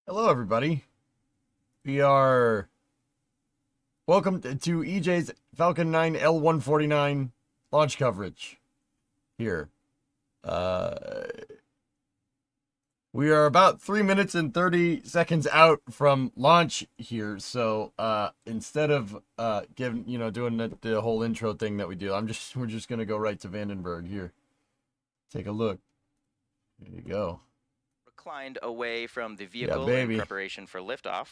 Hello, everybody. We are welcome to EJ's Falcon 9 L149 launch coverage here. We are about 3 minutes and 30 seconds out from launch here, so instead of doing the whole intro thing that we do, we're just gonna go right to Vandenberg here. Take a look. There you go. Reclined away from the vehicle Yeah, in preparation for liftoff.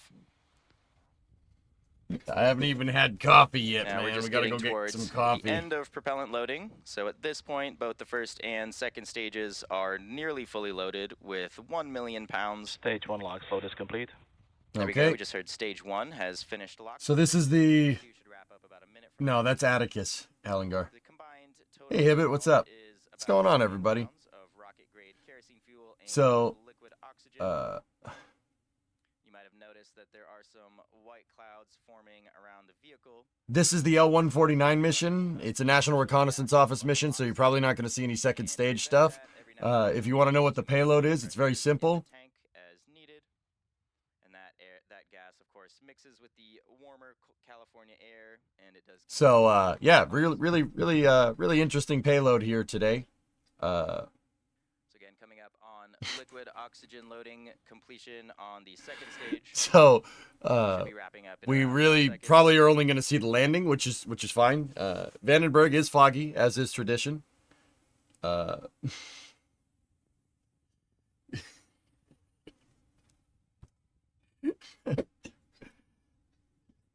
I haven't even had coffee yet, now man. We're just we gotta getting go towards get some coffee. the end of propellant loading. So at this point, both the first and second stages are nearly fully loaded with 1 million pounds. Stage 1 lock load is complete. There we go. We just heard stage 1 has finished lock. So this is the... No, that's Atticus Allengar. Hey, Hibbit, what's up? What's going on, everybody? So, you might have noticed that there are some white clouds forming around the vehicle. This is the L149 mission. It's a National Reconnaissance Office mission, so you're probably not going to see any second stage stuff. If you want to know what the payload is, it's very simple. That gas, of course, mixes with the warmer California air, and it does. So, yeah, really interesting payload here today. So again, coming up on liquid oxygen loading completion on the second stage. So, Should be wrapping up we really probably are only going to see the landing, which is fine. Vandenberg is foggy, as is tradition.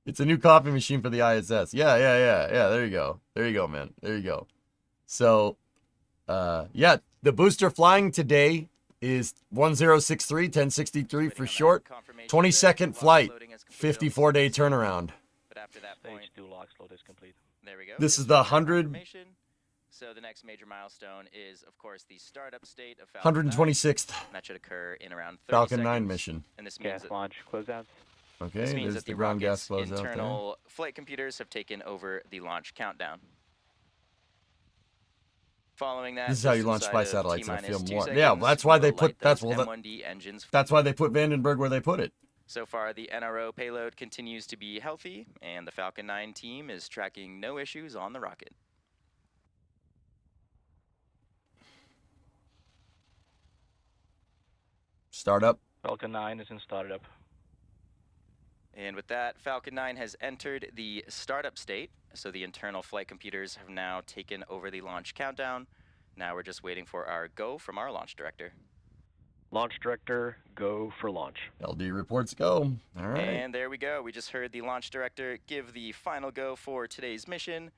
It's a new coffee machine for the ISS. Yeah. There you go, man. There you go. So, yeah, the booster flying today is 1063, 1063 for short. 22nd flight, 54-day turnaround. But after that point, Stage 2 lock load is complete. There we go. This is the 100. So the next major milestone is, of course, the startup state of Falcon 126th. That should occur in around 30 Falcon seconds. 9 mission. And this means Gas launch closeouts. Okay, this means there's that the ground gas rocket's closeout there. internal flight computers have taken over the launch countdown. Following that, This is how you launch spy satellites in a film war. Yeah, that's why they put that's why they put Vandenberg where they put it. So far, the NRO payload continues to be healthy, and the Falcon 9 team is tracking no issues on the rocket. Startup. Falcon 9 is in startup. And with that, Falcon 9 has entered the startup state, so the internal flight computers have now taken over the launch countdown. Now we're just waiting for our go from our launch director. Launch director, go for launch. LD reports go. All right. And there we go. We just heard the launch director give the final go for today's mission.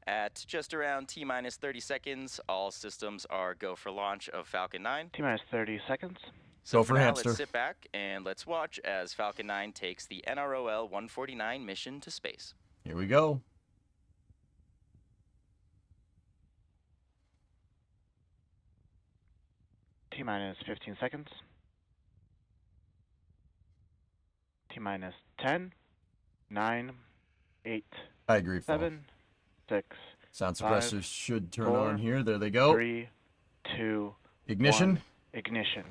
At just around T-minus 30 seconds, all systems are go for launch of Falcon 9. T-minus 30 seconds. So go for now, hamster. Let's sit back and let's watch as Falcon 9 takes the NROL-149 mission to space. Here we go. T-minus 15 seconds. T-minus 10, 9, 8, I agree, Phil. 7, 6, Sound 5, suppressors should turn 4, on here. There they go. 3, 2, Ignition. 1, ignition.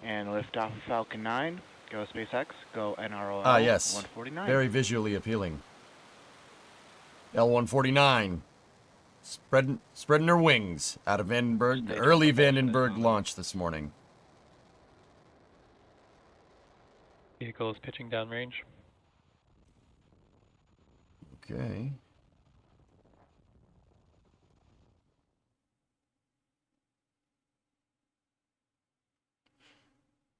And liftoff of Falcon 9. Go SpaceX. Go NROL. Ah, yes. 149. Very visually appealing. L149. Spreading her wings out of Vandenberg. The early Vandenberg launch this morning. Vehicle is pitching downrange. Okay.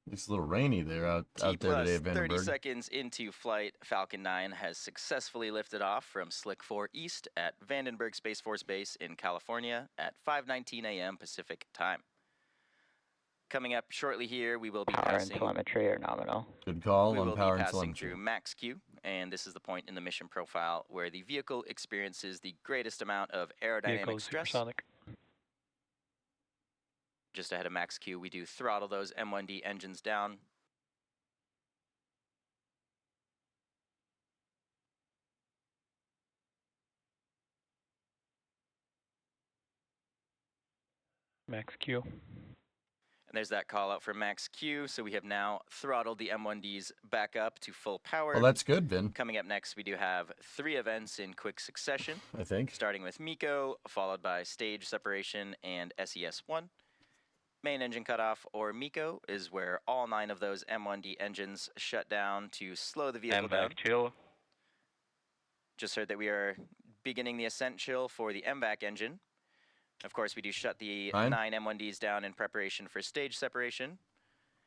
It's a little rainy there out there today at Vandenberg. 30 seconds into flight, Falcon 9 has successfully lifted off from Slick 4 East at Vandenberg Space Force Base in California at 5:19 a.m. Pacific time. Coming up shortly here, we will be power passing... and telemetry are nominal. Good call we on will power be and passing telemetry. through Max Q, and this is the point in the mission profile where the vehicle experiences the greatest amount of aerodynamic Vehicle is stress. supersonic. Just ahead of Max Q, we do throttle those M1D engines down. Max Q. There's that call out for max Q. So we have now throttled the M1Ds back up to full power. Well, that's good, Vin. Coming up next, we do have 3 events in quick succession, I think. starting with MECO, followed by stage separation and SES-1. Main engine cutoff, or MECO, is where all 9 of those M1D engines shut down to slow the vehicle down. MVAC chill. Just heard that we are beginning the ascent chill for the MVAC engine. Of course, we do shut the 9 M1Ds down in preparation for stage separation.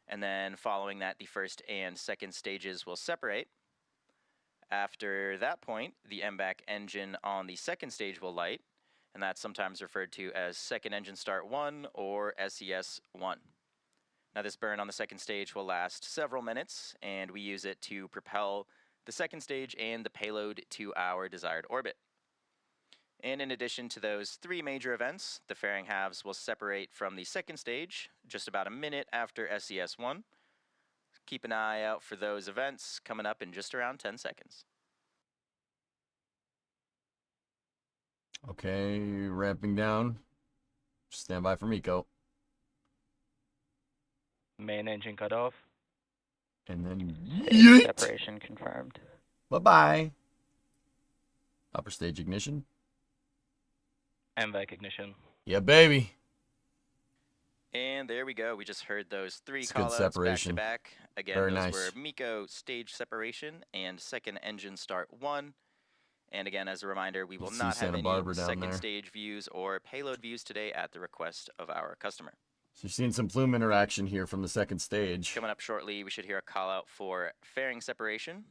And then following that, the first and second stages will separate. After that point, the MVAC engine on the second stage will light, and that's sometimes referred to as second engine start 1 or SES-1. Now this burn on the second stage will last several minutes, and we use it to propel the second stage and the payload to our desired orbit. And in addition to those 3 major events, the fairing halves will separate from the second stage just about a minute after SES-1. Keep an eye out for those events coming up in just around 10 seconds. Okay, ramping down. Stand by for MECO. Main engine cut off. And then Stage separation confirmed. Bye-bye. Upper stage ignition. MVAC ignition. Yeah, baby. And there we go. We just heard those 3 It's good callouts back to separation. back. Again, Very those nice. were MECO stage separation and second engine start 1. And again, as a reminder, we will Let's see not have Santa any Barbara down second there. stage views or payload views today at the request of our customer. So you're seeing some plume interaction here from the second stage. Coming up shortly, we should hear a call out for fairing separation.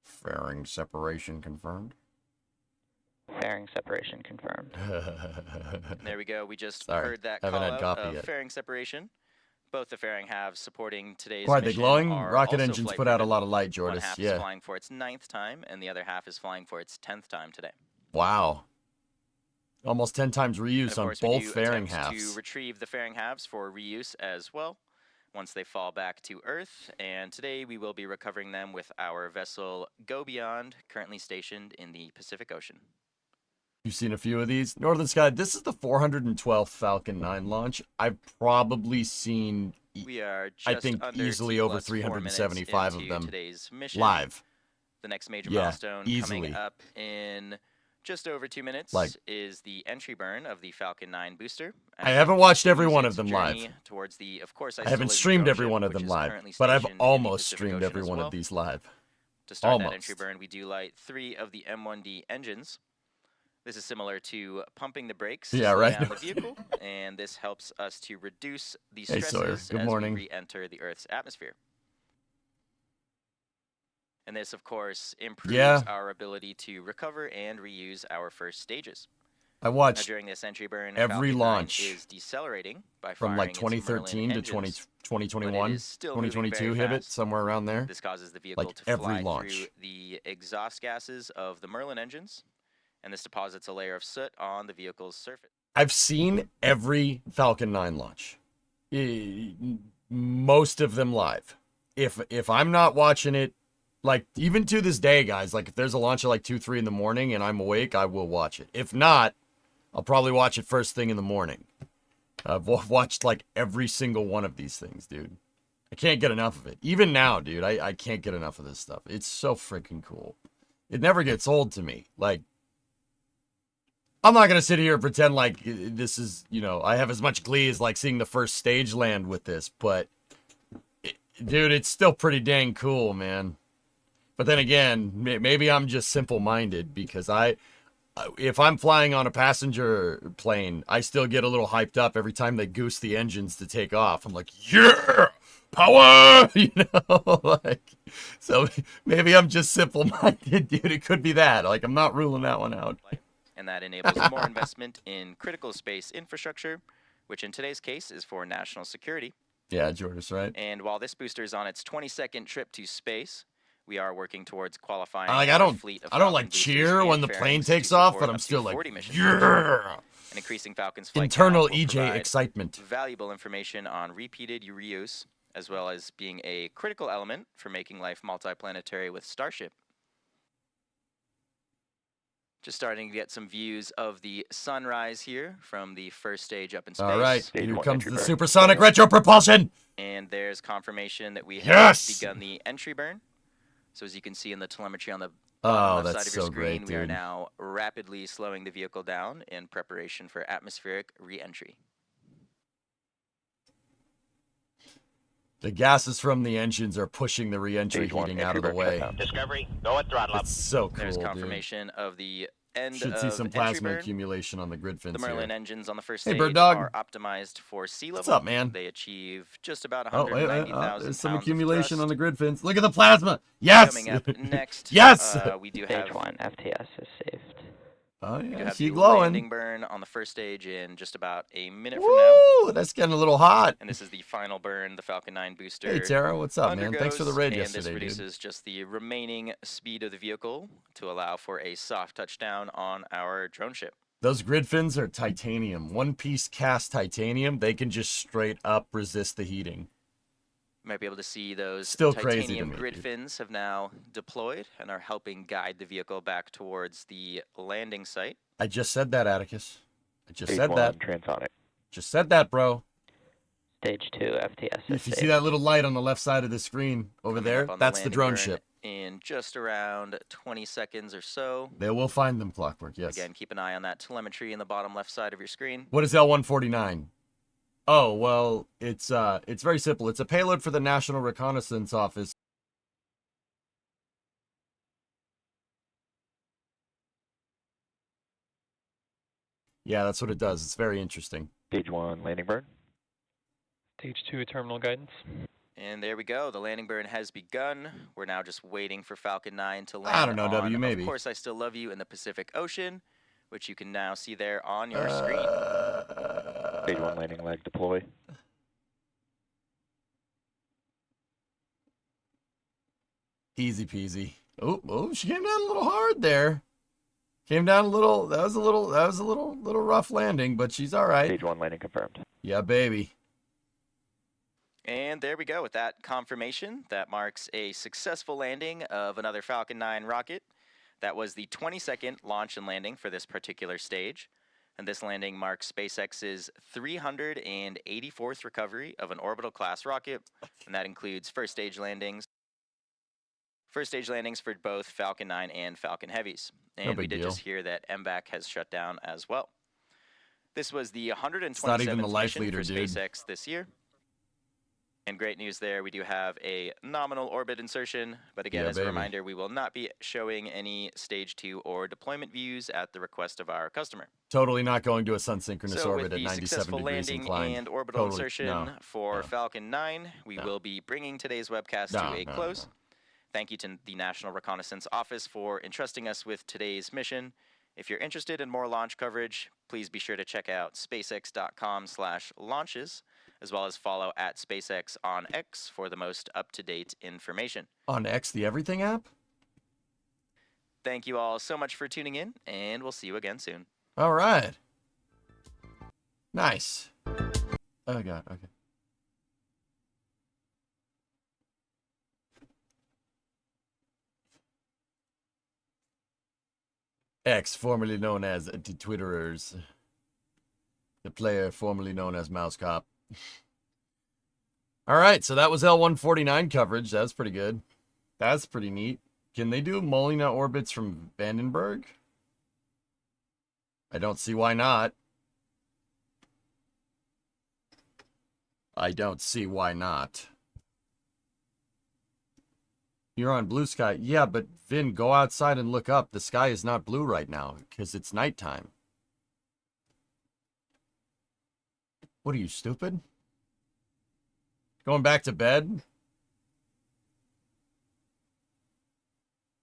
Fairing separation confirmed. Fairing separation confirmed. And there we go. We just Sorry, heard that haven't call had out coffee of yet. fairing separation. Both the fairing halves supporting today's Why are they mission glowing? are Rocket also engines flight put out a proven. lot of light, One Jordis. half is Yeah. flying for its 9th time, and the other half is flying for its 10th time today. Wow. Almost 10 times And reuse of on course, we both do fairing attempt halves. to retrieve the fairing halves for reuse as well once they fall back to Earth. And today we will be recovering them with our vessel Go Beyond, currently stationed in the Pacific Ocean. You've seen a few of these. Northern Sky, this is the 412th Falcon 9 launch. I've probably seen, We are just I think, under easily T over plus 4 minutes 375 of into them today's mission. live. The next major Yeah, milestone easily. coming up in just over 2 minutes Like- is the entry burn of the Falcon 9 booster. I haven't watched every continues one of its them journey live. Towards the, of course, I haven't isolated streamed drone every ship, one of which them is live, currently but I've stationed in the almost Pacific streamed Ocean every as one well. of these live. To start that Almost. entry burn, we do light 3 of the M1D engines. This is similar to pumping the brakes to Yeah, slow right. down the vehicle, and this helps us to reduce the Hey, Sawyer. stresses Good as morning. we re-enter the Earth's atmosphere. And this, of course, improves Yeah. our ability to recover and reuse our first stages. I Now, watched during this entry burn, every Falcon 9 launch is decelerating by from like firing its Merlin 2013 to engines, 2021, but it is still moving 2022 very hit it, fast. somewhere around there. This causes the vehicle Like to every fly launch. through the exhaust gases of the Merlin engines, and this deposits a layer of soot on the vehicle's surface. I've seen every Falcon 9 launch. Most of them live. If I'm not watching it, like even to this day, guys, like if there's a launch at like 2, 3 in the morning and I'm awake, I will watch it. If not, I'll probably watch it first thing in the morning. I've watched like every single one of these things, dude. I can't get enough of it. Even now, dude, I can't get enough of this stuff. It's so freaking cool. It never gets old to me. Like, I'm not going to sit here and pretend like this is, you know, I have as much glee as like seeing the first stage land with this, but dude, it's still pretty dang cool, man. But then again, maybe I'm just simple-minded because if I'm flying on a passenger plane, I still get a little hyped up every time they goose the engines to take off. I'm like, yeah, power, you know, like, so maybe I'm just simple-minded, dude. It could be that. Like, I'm not ruling that one out. And that enables more investment in critical space infrastructure, which in today's case is for national security. Yeah, Jordis, right? And while this booster is on its 22nd trip to space, we are working towards qualifying Like, our I don't fleet of like Falcon cheer boosters when and the plane fairings to takes off, support but I'm up to still like, 40 missions. yeah. And increasing Falcon's flight Internal count will EJ provide excitement. valuable information on repeated reuse, as well as being a critical element for making life multiplanetary with Starship. Just starting to get some views of the sunrise here from the first stage up in space. All right, Stage here one comes entry the burn. supersonic retro propulsion. And there's confirmation that we have Yes! begun the entry burn. So as you can see in the telemetry on the Oh, bottom left that's side of your so screen, great, we are dude. now rapidly slowing the vehicle down in preparation for atmospheric re-entry. The gases from the engines are pushing the re-entry Stage one heating out entry of the burn way. shutdown. Discovery, go at throttle up. It's so There's cool, dude. confirmation of the end Should of see some entry plasma burn. accumulation on the grid The fins Merlin here. engines on the first Hey, stage Bird Dog. are optimized for sea level. What's up, man? They achieve just about Oh, wait, 190,000 there's some pounds accumulation of on thrust. the grid fins. Look at the plasma. Yes. Coming up next, Yes. we do Stage have 1 FTS is saved. Oh we do yeah, have she the glowing. landing burn on the first stage in just about a minute from now. Woo! That's getting a little hot. And this is the final burn the Falcon 9 booster Hey Tara, what's up, man? Thanks for the undergoes, raid and this yesterday, dude. produces just the remaining speed of the vehicle to allow for a soft touchdown on our drone ship. Those grid fins are titanium, one-piece cast titanium. They can just straight up resist the heating. You might be able to see those Still crazy to titanium me, grid dude. fins have now deployed and are helping guide the vehicle back towards the landing site. I just said that, Atticus. I just Stage said one that. transonic. Just said that, bro. Stage 2 FTS is If you saved. see that little light on the left side of the screen over Coming there, up on that's the landing drone burn ship. in just around 20 seconds or so. They will find them, Clockwork, yes. Again, keep an eye on that telemetry in the bottom left side of your screen. What is L-149? Oh, well, it's very simple. It's a payload for the National Reconnaissance Office. Yeah, that's what it does. It's very interesting. Stage one landing burn. Stage 2 terminal guidance. And there we go. The landing burn has begun. We're now just waiting for Falcon 9 to land I don't know, on, W, maybe. Of Course I Still Love You in the Pacific Ocean, which you can now see there on your screen. Stage one landing leg deploy. Easy peasy. Oh, she came down a little hard there. Came down a little. That was a little rough landing, but she's all right. Stage one landing confirmed. Yeah, baby. And there we go with that confirmation. That marks a successful landing of another Falcon 9 rocket. That was the 22nd launch and landing for this particular stage. And this landing marks SpaceX's 384th recovery of an orbital class rocket. And that includes first stage landings. First stage landings for both Falcon 9 and Falcon Heavies. And we big did deal. just hear that MVAC has shut down as well. This was the 127th not even the life mission leader, for dude. SpaceX this year. And great news there, we do have a nominal orbit insertion, but again, Yeah, as baby. a reminder, we will not be showing any stage 2 or deployment views at the request of our customer. Totally not going to a sun synchronous So orbit with at the 97 successful degrees landing inclined. and orbital Totally. insertion No. for No. Falcon 9, we No. will be bringing today's webcast No, to a no, close. no. Thank you to the National Reconnaissance Office for entrusting us with today's mission. If you're interested in more launch coverage, please be sure to check out spacex.com/launches, as well as follow at SpaceX on X for the most up-to-date information. On X, the Everything app? Thank you all so much for tuning in, and we'll see you again soon. All right. Nice. Oh, God. Okay. X, formerly known as the Twitterers. The player formerly known as Mouse Cop. All right, so that was L-149 coverage. That's pretty good. That's pretty neat. Can they do Molina orbits from Vandenberg? I don't see why not. I don't see why not. You're on blue sky. Yeah, but Vin, go outside and look up. The sky is not blue right now because it's nighttime. What are you, stupid? Going back to bed?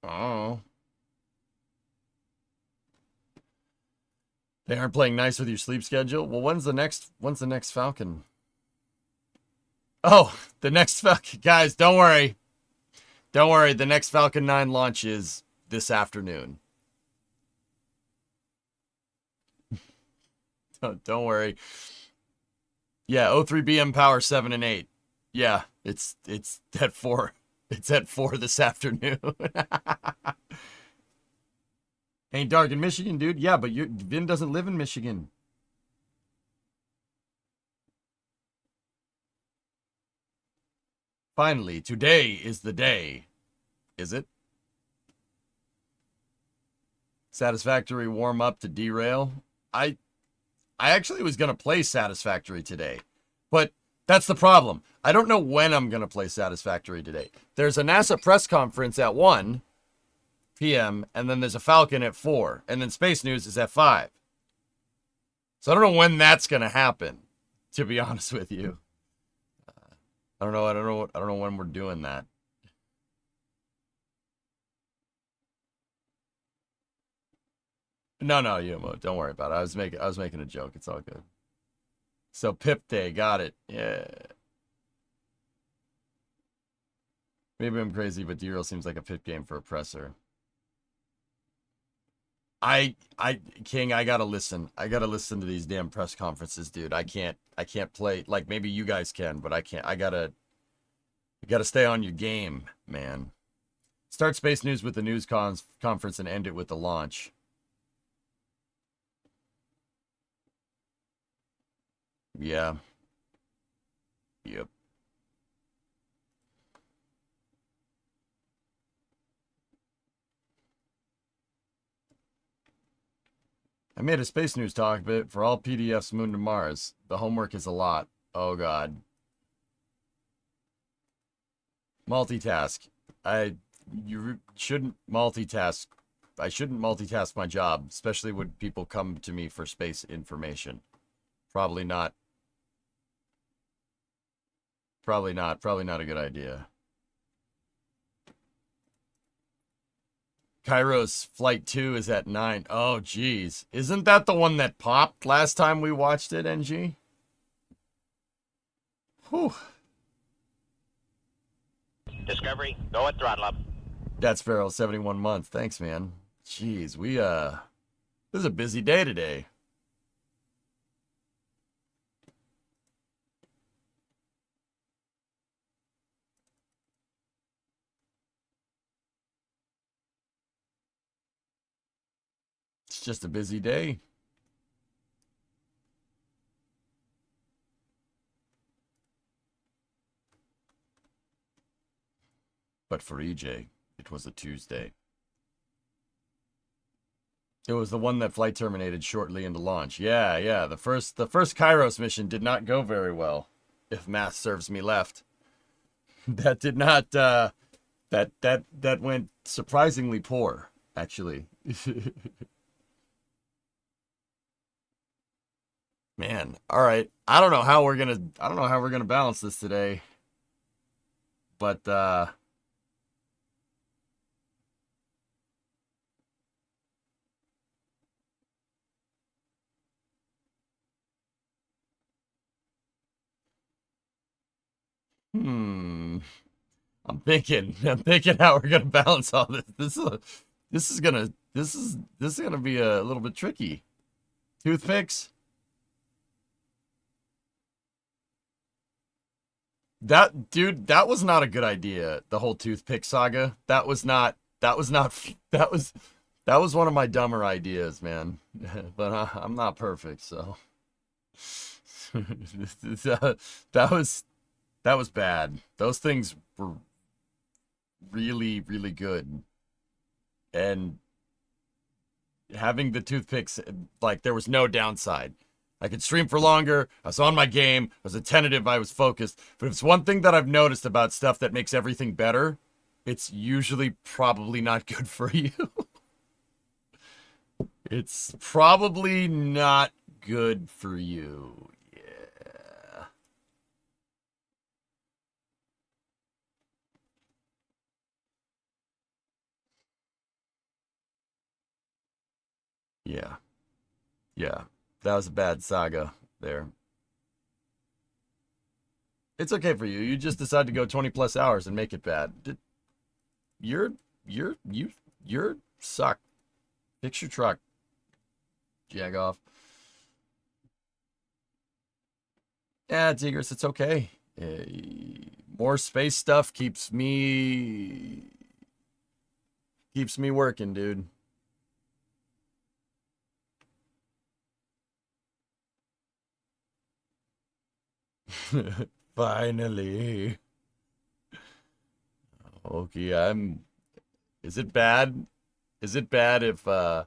Oh. They aren't playing nice with your sleep schedule? Well, when's the next Falcon? Oh, the next Falcon. Guys, don't worry. Don't worry, the next Falcon 9 launch is this afternoon. Don't worry. Yeah, O3BM power 7 and 8. Yeah, it's at 4. It's at 4 this afternoon. Ain't dark in Michigan, dude. Yeah, but Vin doesn't live in Michigan. Finally, today is the day. Is it? Satisfactory warm up to derail. I actually was going to play Satisfactory today, but that's the problem. I don't know when I'm going to play Satisfactory today. There's a NASA press conference at 1 p.m., and then there's a Falcon at 4, and then Space News is at 5. So I don't know when that's going to happen, to be honest with you. I don't know when we're doing that. No, Yumo, don't worry about it. I was making a joke. It's all good. So Pip Day, got it. Yeah. Maybe I'm crazy, but D-Reel seems like a Pip game for a presser. King, I gotta listen. I gotta listen to these damn press conferences, dude. I can't play. Like, maybe you guys can, but I can't. You gotta stay on your game, man. Start Space News with the news conference and end it with the launch. Yeah. Yep. I made a Space News talk bit for all PDFs Moon to Mars. The homework is a lot. Oh, God. Multitask. You shouldn't multitask. I shouldn't multitask my job, especially when people come to me for space information. Probably not. Probably not a good idea. Kairos Flight 2 is at 9. Oh, geez. Isn't that the one that popped last time we watched it, NG? Whew. Discovery, go at throttle up. That's Farrell, 71 months. Thanks, man. Jeez, this is a busy day today. It's just a busy day. But for EJ, it was a Tuesday. It was the one that flight terminated shortly into launch. Yeah. The first Kairos mission did not go very well, if math serves me left. That did not that went surprisingly poor, actually. Man, all right. I don't know how we're gonna balance this today. But I'm thinking how we're gonna balance all this. This is gonna be a little bit tricky. Toothpicks. That was not a good idea. The whole toothpick saga. That was one of my dumber ideas, man. But I'm not perfect, so that was bad. Those things were really, really good. And having the toothpicks, like, there was no downside. I could stream for longer. I was on my game. I was attentive. I was focused. But if it's one thing that I've noticed about stuff that makes everything better, it's usually probably not good for you. It's probably not good for you. Yeah. That was a bad saga there. It's okay for you. You just decide to go 20 plus hours and make it bad. You're suck. Fix your truck. Jag off. Yeah, Tigris, it's okay. More space stuff keeps me working, dude. Finally. Okay, is it bad? Is it bad if you're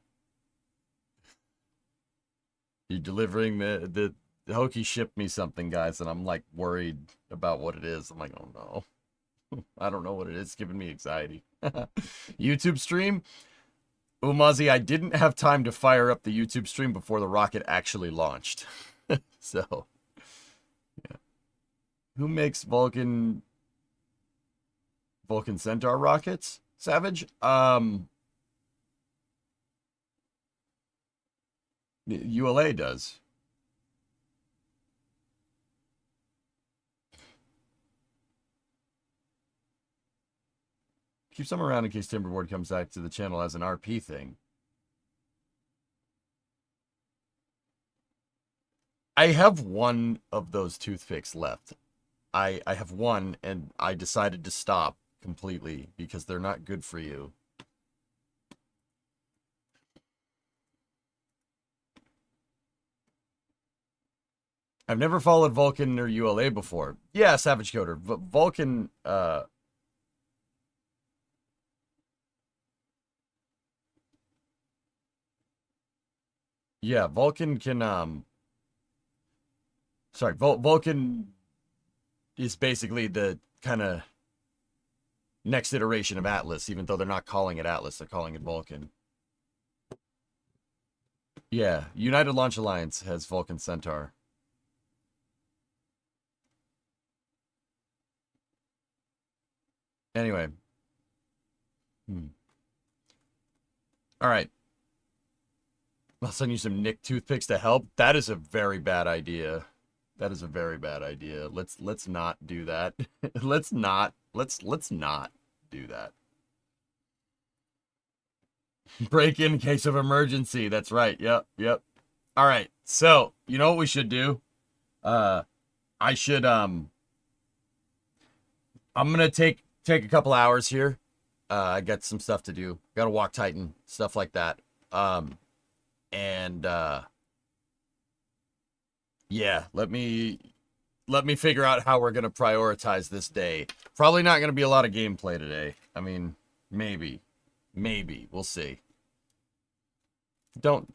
delivering the Hokey shipped me something, guys, and I'm like worried about what it is. I'm like, oh no. I don't know what it is. It's giving me anxiety. YouTube stream? Umazi, I didn't have time to fire up the YouTube stream before the rocket actually launched. So, yeah. Who makes Vulcan Centaur rockets? Savage? ULA does. Keep some around in case Timberboard comes back to the channel as an RP thing. I have one of those toothpicks left. I have one, and I decided to stop completely because they're not good for you. I've never followed Vulcan or ULA before. Yeah, Savage Coder. Vulcan, yeah, Vulcan can, sorry, Vulcan is basically the kind of next iteration of Atlas, even though they're not calling it Atlas, they're calling it Vulcan. Yeah, United Launch Alliance has Vulcan Centaur. Anyway. All right. I'll send you some Nick toothpicks to help. That is a very bad idea. That is a very bad idea. Let's not do that. let's not do that. Break in case of emergency. That's right. Yep. All right. So, you know what we should do? I should I'm gonna take a couple hours here. I got some stuff to do. Got to walk Titan, stuff like that. Yeah, let me figure out how we're gonna prioritize this day. Probably not gonna be a lot of gameplay today. I mean, maybe, we'll see. Don't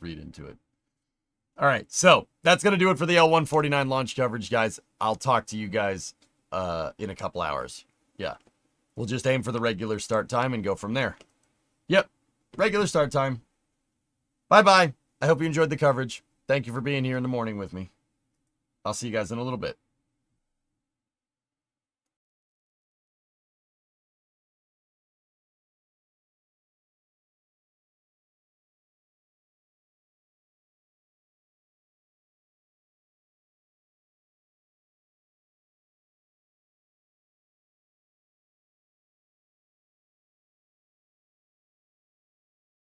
read into it. All right, so that's gonna do it for the L-149 launch coverage, guys. I'll talk to you guys in a couple hours. Yeah, we'll just aim for the regular start time and go from there. Yep, regular start time. Bye-bye. I hope you enjoyed the coverage. Thank you for being here in the morning with me. I'll see you guys in a little bit.